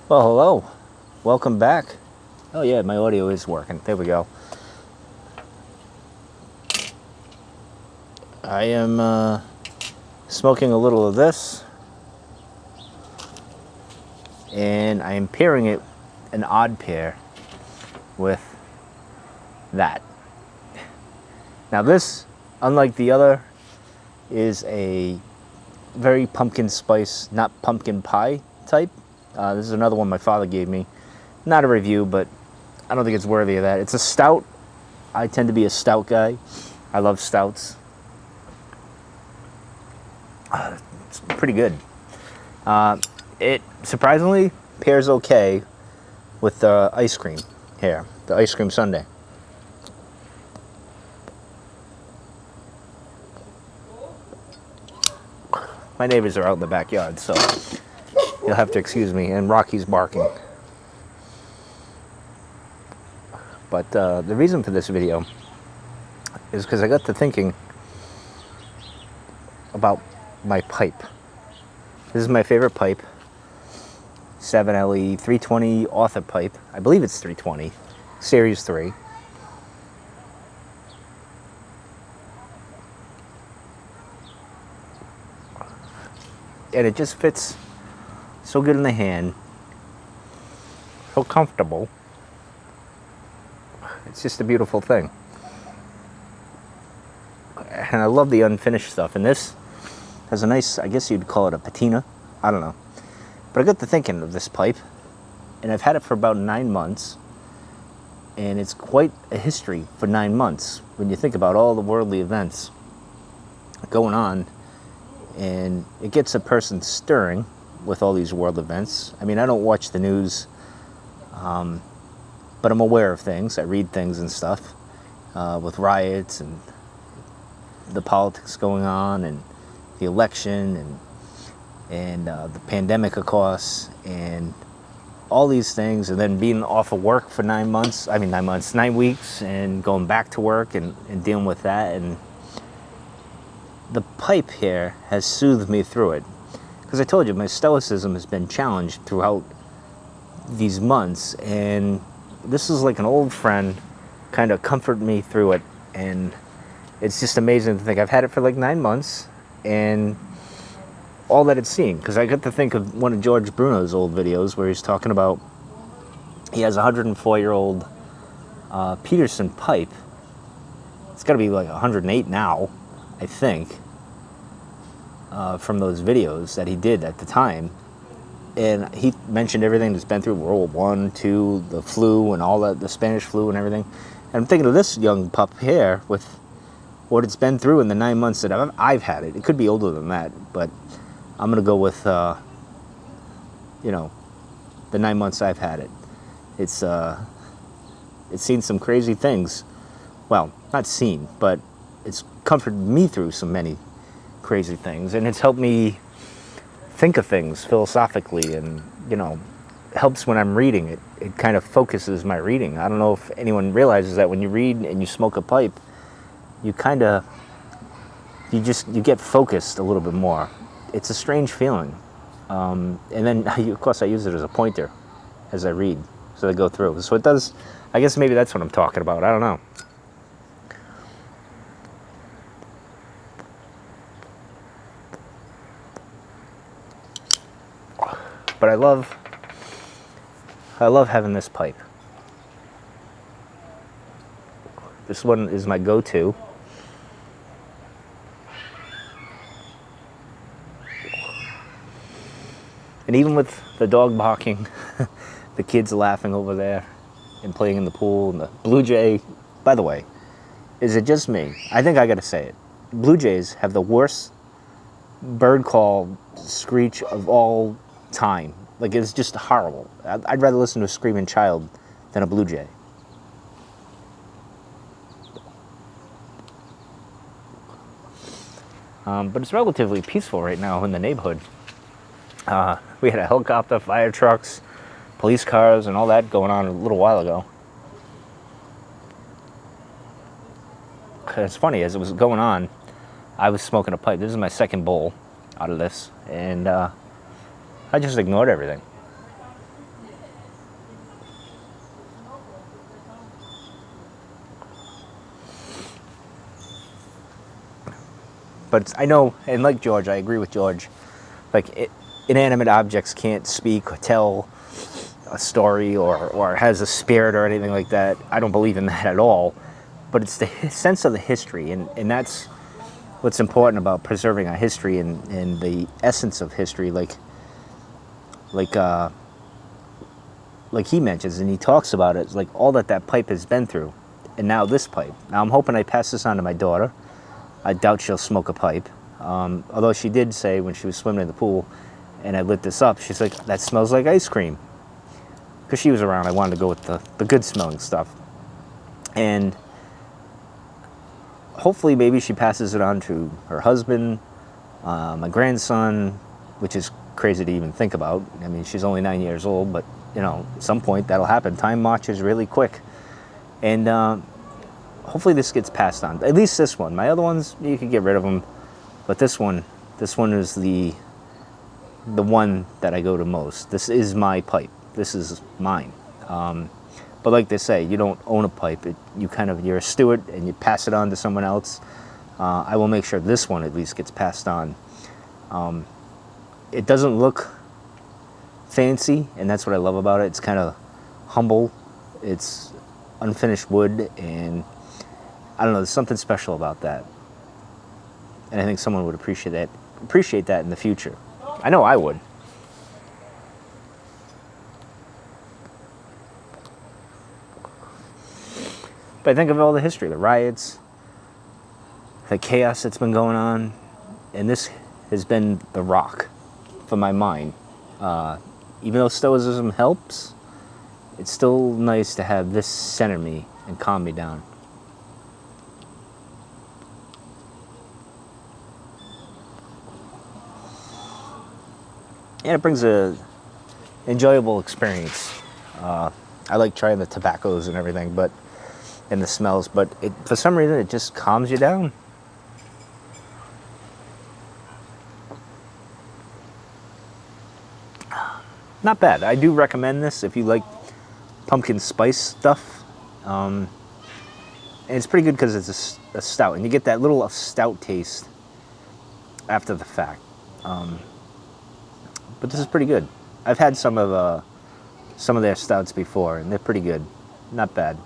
Well, hello. Welcome back. Oh, yeah, my audio is working. There we go. I am smoking a little of this, and I am pairing it an odd pair with that. Now, this, unlike the other, is a very pumpkin spice, not pumpkin pie type. This is another one my father gave me. Not a review, but I don't think it's worthy of that. It's a stout. I tend to be a stout guy. I love stouts. It's pretty good. It surprisingly pairs okay with the ice cream here, the ice cream sundae. My neighbors are out in the backyard, so you'll have to excuse me. And Rocky's barking. But the reason for this video is because I got to thinking about my pipe. This is my favorite pipe, 7LE 320 Author pipe. I believe it's 320, Series 3. And it just fits so good in the hand, so comfortable. It's just a beautiful thing. And I love the unfinished stuff. And this has a nice, I guess you'd call it a patina. I don't know. But I got to thinking of this pipe, and I've had it for about 9 months. And it's quite a history for 9 months when you think about all the worldly events going on. And it gets a person stirring with all these world events. I mean, I don't watch the news, but I'm aware of things. I read things and stuff with riots and the politics going on and the election and the pandemic, of course, and all these things. And then being off of work for 9 months, 9 weeks, and going back to work and dealing with that. And the pipe here has soothed me through it. Because I told you, my stoicism has been challenged throughout these months. And this is like an old friend kind of comfort me through it. And it's just amazing to think I've had it for like 9 months and all that it's seen. Because I got to think of one of George Bruno's old videos where he's talking about he has a 104-year-old Peterson pipe. It's got to be like 108 now, I think, from those videos that he did at the time. And he mentioned everything that's been through World War I, II, the flu and all that, the Spanish flu and everything. And I'm thinking of this young pup here with what it's been through in the 9 months that I've had it. It could be older than that, but I'm going to go with, the 9 months I've had it. It's seen some crazy things. Well, not seen, but it's comforted me through so many crazy things. And it's helped me think of things philosophically and, helps when I'm reading it. It kind of focuses my reading. I don't know if anyone realizes that when you read and you smoke a pipe, you get focused a little bit more. It's a strange feeling. And then, of course, I use it as a pointer as I read, so I go through. So it does, I guess maybe that's what I'm talking about. I don't know. But I love having this pipe. This one is my go-to. And even with the dog barking, the kids laughing over there and playing in the pool, and the blue jay, by the way, is it just me? I think I gotta say it. Blue jays have the worst bird call screech of all time. Like, it's just horrible. I'd rather listen to a screaming child than a blue jay. But it's relatively peaceful right now in the neighborhood. We had a helicopter, fire trucks, police cars, and all that going on a little while ago. It's funny, as it was going on, I was smoking a pipe. This is my second bowl out of this, and I just ignored everything. But I know, and like George, I agree with George. Inanimate objects can't speak or tell a story or has a spirit or anything like that. I don't believe in that at all. But it's the sense of the history, and that's what's important about preserving our history and the essence of history, like he mentions, and he talks about it, like all that pipe has been through, and now this pipe. Now I'm hoping I pass this on to my daughter. I doubt she'll smoke a pipe, although she did say when she was swimming in the pool, and I lit this up, she's like, that smells like ice cream. Because she was around, I wanted to go with the good smelling stuff. And hopefully maybe she passes it on to her husband, my grandson, which is crazy to even think about. I mean, she's only 9 years old, but at some point that'll happen. Time marches really quick. And hopefully this gets passed on. At least this one. My other ones, you could get rid of them. But this one is the one that I go to most. This is my pipe. This is mine. But like they say, you don't own a pipe. You're a steward and you pass it on to someone else. I will make sure this one at least gets passed on. It doesn't look fancy, and that's what I love about it. It's kind of humble. It's unfinished wood, and I don't know, there's something special about that. And I think someone would appreciate that in the future. I know I would. But I think of all the history, the riots, the chaos that's been going on, and this has been the rock for my mind. Even though Stoicism helps, it's still nice to have this center me and calm me down. And it brings a enjoyable experience. I like trying the tobaccos and everything, and the smells, but for some reason it just calms you down. Not bad. I do recommend this if you like pumpkin spice stuff. And it's pretty good because it's a stout, and you get that little stout taste after the fact. But this is pretty good. I've had some of their stouts before, and they're pretty good. Not bad.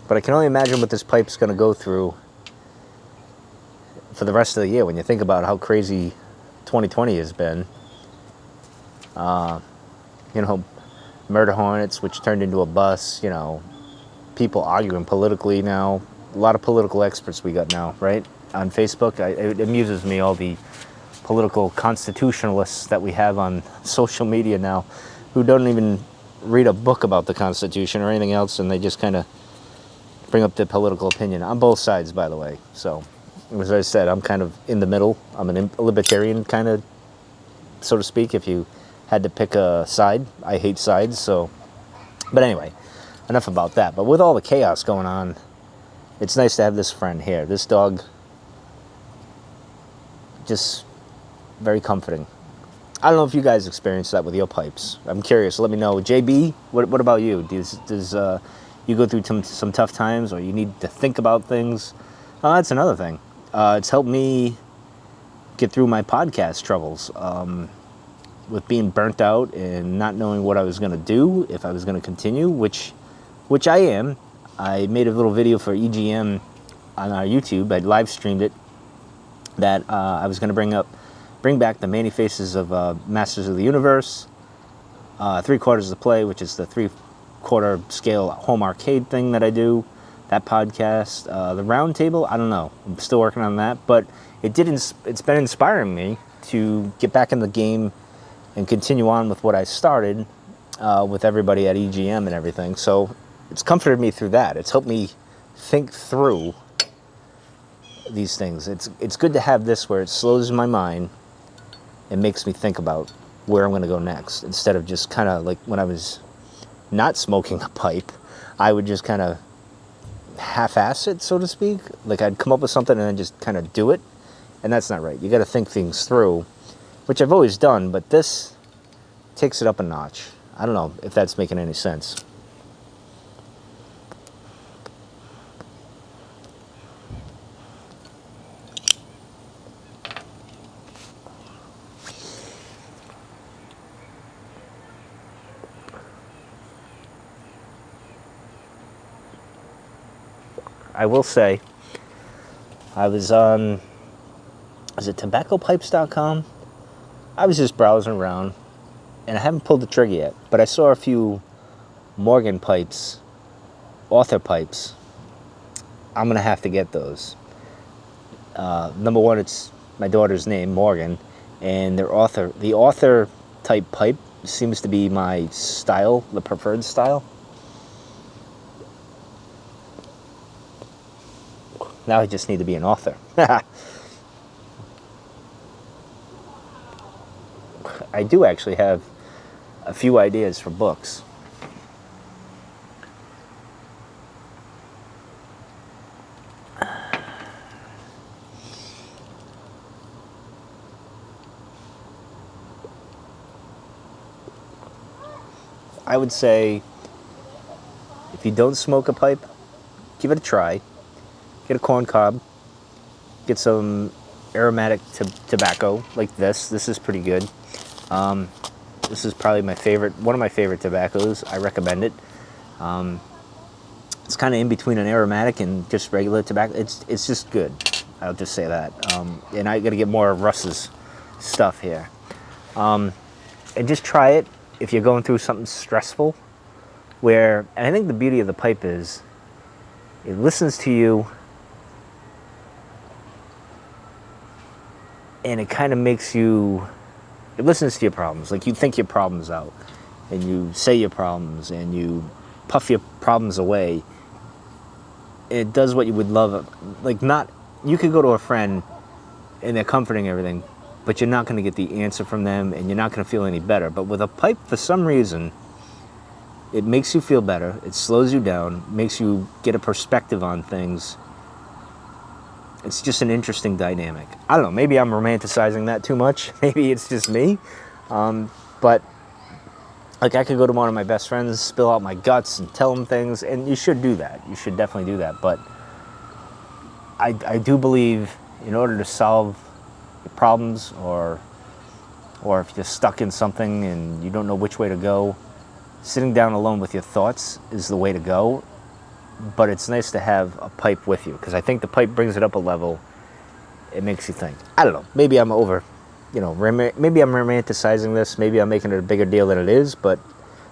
But I can only imagine what this pipe's going to go through for the rest of the year when you think about how crazy 2020 has been. Murder hornets, which turned into a bus, people arguing politically now. A lot of political experts we got now, right? On Facebook. It amuses me, all the political constitutionalists that we have on social media now who don't even read a book about the Constitution or anything else, and they just kind of bring up their political opinion on both sides, by the way. So, as I said, I'm kind of in the middle. I'm a libertarian, kind of, so to speak, if you had to pick a side. I hate sides, so. But anyway, enough about that. But with all the chaos going on, it's nice to have this friend here. This dog, just very comforting. I don't know if you guys experience that with your pipes. I'm curious. Let me know. JB, what about you? Does you go through some tough times, or you need to think about things? Oh, that's another thing. It's helped me get through my podcast troubles with being burnt out and not knowing what I was going to do, if I was going to continue, which I am. I made a little video for EGM on our YouTube. I live streamed it, that I was going to bring back the Many Faces of Masters of the Universe, 3/4 of the play, which is the 3/4 scale home arcade thing that I do, that podcast, the round table. I don't know, I'm still working on that, but it's been inspiring me to get back in the game and continue on with what I started with everybody at EGM and everything. So it's comforted me through that. It's helped me think through these things. It's good to have this where it slows my mind and makes me think about where I'm going to go next, instead of just kind of like when I was not smoking a pipe, I would just kind of half-ass it, so to speak. Like I'd come up with something and then just kind of do it, and that's not right. You got to think things through, which I've always done, but this takes it up a notch. I don't know if that's making any sense. I will say, I was on, is it tobaccopipes.com? I was just browsing around, and I haven't pulled the trigger yet, but I saw a few Morgan pipes, author pipes. I'm going to have to get those. Number one, it's my daughter's name, Morgan, and the author type pipe seems to be my style, the preferred style. Now I just need to be an author. I do actually have a few ideas for books. I would say, if you don't smoke a pipe, give it a try. Get a corn cob. Get some aromatic tobacco like this. This is pretty good. This is probably one of my favorite tobaccos. I recommend it. It's kind of in between an aromatic and just regular tobacco. It's just good. I'll just say that. And I got to get more of Russ's stuff here. And just try it if you're going through something stressful. And I think the beauty of the pipe is, it listens to you, and it kind of it listens to your problems. Like, you think your problems out, and you say your problems, and you puff your problems away. It does what you would love. You could go to a friend, and they're comforting everything, but you're not going to get the answer from them, and you're not going to feel any better. But with a pipe, for some reason, it makes you feel better. It slows you down, makes you get a perspective on things. It's just an interesting dynamic. I don't know, maybe I'm romanticizing that too much. Maybe it's just me. But like, I could go to one of my best friends, spill out my guts and tell them things, and you should do that. You should definitely do that. But I do believe, in order to solve problems, or if you're stuck in something and you don't know which way to go, sitting down alone with your thoughts is the way to go. But it's nice to have a pipe with you, because I think the pipe brings it up a level. It makes you think. I don't know. Maybe I'm maybe I'm romanticizing this. Maybe I'm making it a bigger deal than it is. But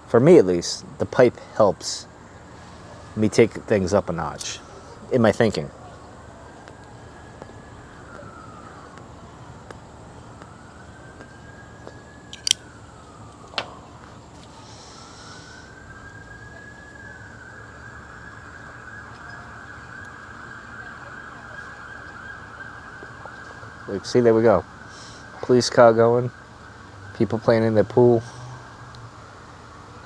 for me, at least, the pipe helps me take things up a notch in my thinking. Like, see, there we go. Police car going. People playing in their pool.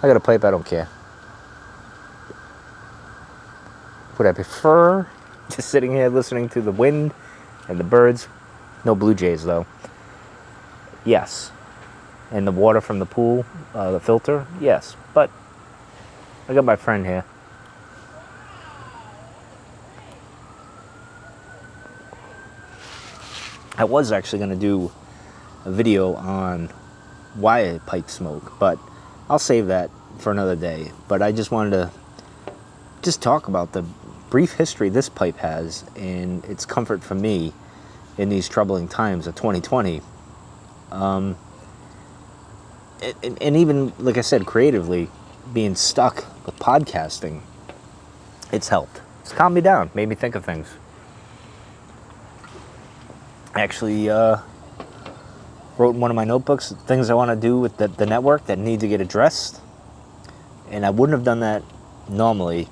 I got a pipe, I don't care. Would I prefer just sitting here listening to the wind and the birds? No blue jays, though. Yes. And the water from the pool, the filter? Yes. But I got my friend here. I was actually going to do a video on why I pipe smoke, but I'll save that for another day. But I just wanted to just talk about the brief history this pipe has and its comfort for me in these troubling times of 2020. And even, like I said, creatively, being stuck with podcasting, it's helped. It's calmed me down, made me think of things. Actually wrote in one of my notebooks things I want to do with the network that need to get addressed, and I wouldn't have done that normally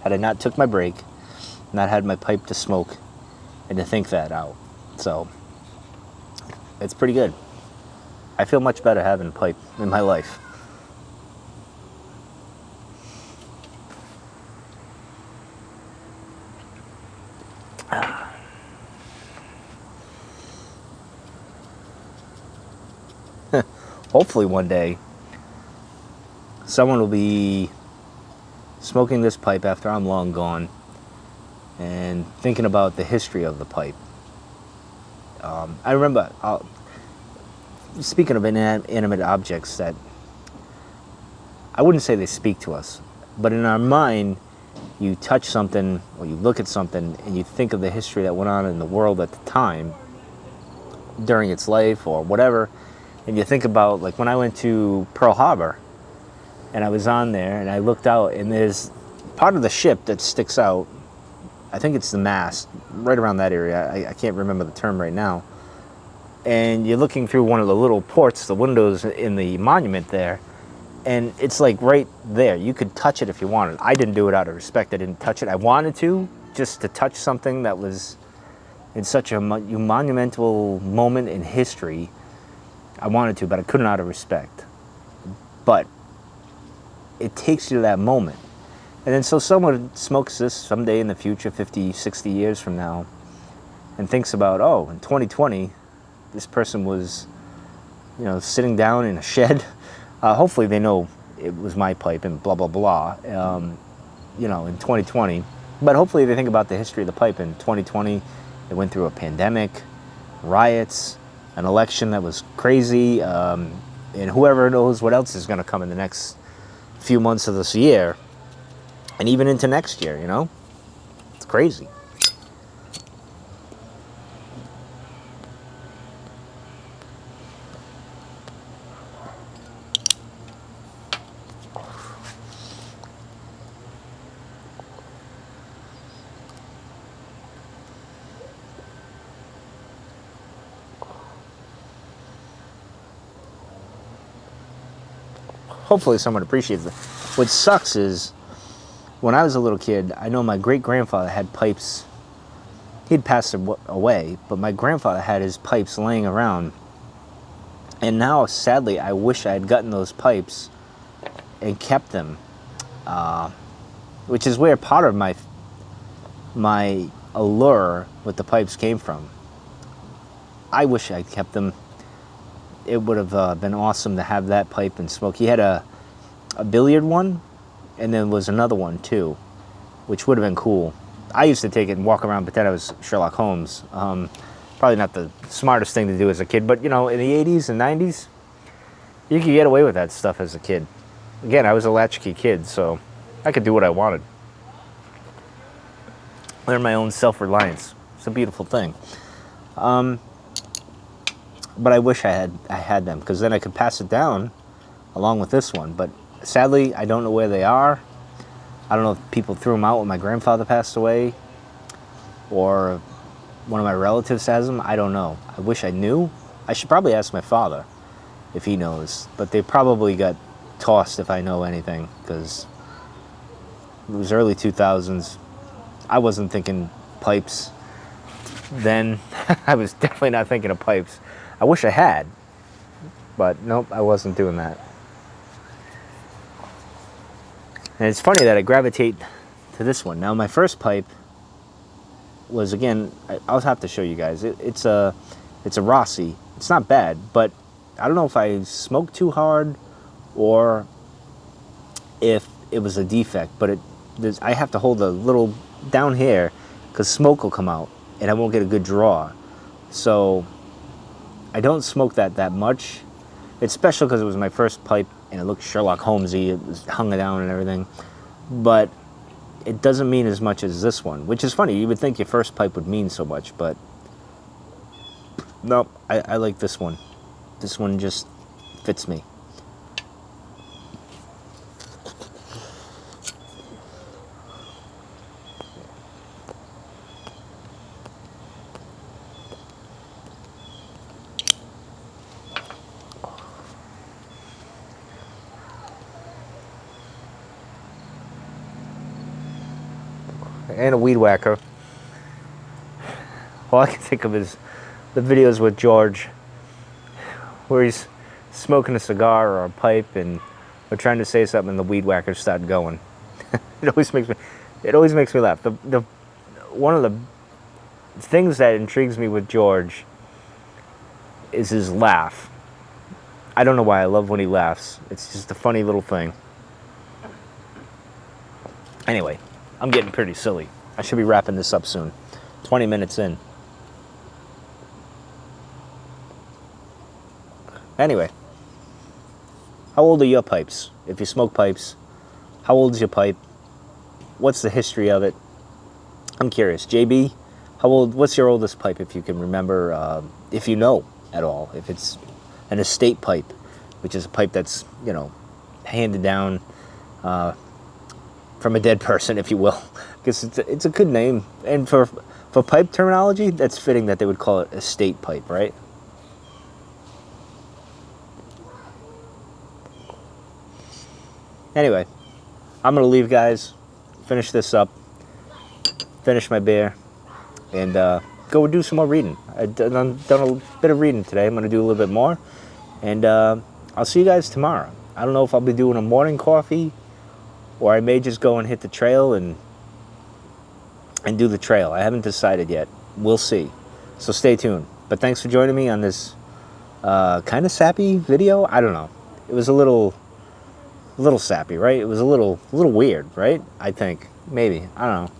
had I not took my break, not had my pipe to smoke and to think that out. So it's pretty good. I feel much better having a pipe in my life. Hopefully one day someone will be smoking this pipe after I'm long gone and thinking about the history of the pipe. I remember, speaking of inanimate objects, that I wouldn't say they speak to us, but in our mind you touch something or you look at something and you think of the history that went on in the world at the time during its life or whatever, and you think about, like, when I went to Pearl Harbor and I was on there and I looked out and there's part of the ship that sticks out. I think it's the mast, right around that area. I can't remember the term right now. And you're looking through one of the little ports, the windows in the monument there, and it's like right there. You could touch it if you wanted. I didn't do it out of respect. I didn't touch it. I wanted to, just to touch something that was in such a monumental moment in history. I wanted to, but I couldn't out of respect. But it takes you to that moment. And then so someone smokes this someday in the future, 50, 60 years from now, and thinks about, oh, in 2020, this person was, sitting down in a shed. Hopefully they know it was my pipe and blah, blah, blah, in 2020. But hopefully they think about the history of the pipe in 2020. It went through a pandemic, riots, an election that was crazy, and whoever knows what else is going to come in the next few months of this year, and even into next year, It's crazy. Hopefully someone appreciates it. What sucks is, when I was a little kid, I know my great-grandfather had pipes. He'd passed away, but my grandfather had his pipes laying around. And now, sadly, I wish I had gotten those pipes and kept them. Which is where part of my allure with the pipes came from. I wish I'd kept them. It would have been awesome to have that pipe and smoke. He had a billiard one, and then was another one too, which would have been cool. I used to take it and walk around, pretend I was Sherlock Holmes. Probably not the smartest thing to do as a kid, but in the 80s and 90s, you could get away with that stuff as a kid. Again, I was a latchkey kid, so I could do what I wanted. Learn my own self-reliance. It's a beautiful thing. But I wish I had them, because then I could pass it down along with this one. But sadly, I don't know where they are. I don't know if people threw them out when my grandfather passed away, or one of my relatives has them. I don't know. I wish I knew. I should probably ask my father if he knows. But they probably got tossed if I know anything, because it was early 2000s. I wasn't thinking pipes then. I was definitely not thinking of pipes. I wish I had, but nope, I wasn't doing that. And it's funny that I gravitate to this one. Now, my first pipe was, again, I'll have to show you guys. It's a Rossi. It's not bad, but I don't know if I smoked too hard or if it was a defect. But I have to hold a little down here because smoke will come out and I won't get a good draw. So I don't smoke that much. It's special because it was my first pipe and it looked Sherlock Holmesy. It was hung down and everything. But it doesn't mean as much as this one, which is funny. You would think your first pipe would mean so much, but nope, I like this one. This one just fits me. And a weed whacker. All I can think of is the videos with George where he's smoking a cigar or a pipe and we're trying to say something and the weed whackers start going. It always makes me laugh. One of the things that intrigues me with George is his laugh. I don't know why I love when he laughs. It's just a funny little thing. Anyway, I'm getting pretty silly. I should be wrapping this up soon. 20 minutes in. Anyway, how old are your pipes? If you smoke pipes, how old is your pipe? what's the history of it? I'm curious. JB, how old? What's your oldest pipe, if you can remember, if you know at all? If it's an estate pipe, which is a pipe that's, you know, handed down from a dead person, if you will, because it's a good name, and for pipe terminology, that's fitting that they would call it estate pipe, right? Anyway, I'm gonna leave, guys. Finish this up. Finish my beer, and go do some more reading. I've done a bit of reading today. I'm gonna do a little bit more, and I'll see you guys tomorrow. I don't know if I'll be doing a morning coffee, or I may just go and hit the trail and do the trail. I haven't decided yet. We'll see. So stay tuned. But thanks for joining me on this kind of sappy video. I don't know. It was a little sappy, right? It was a little weird, right? I think. Maybe. I don't know.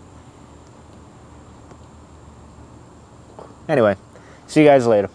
Anyway, see you guys later.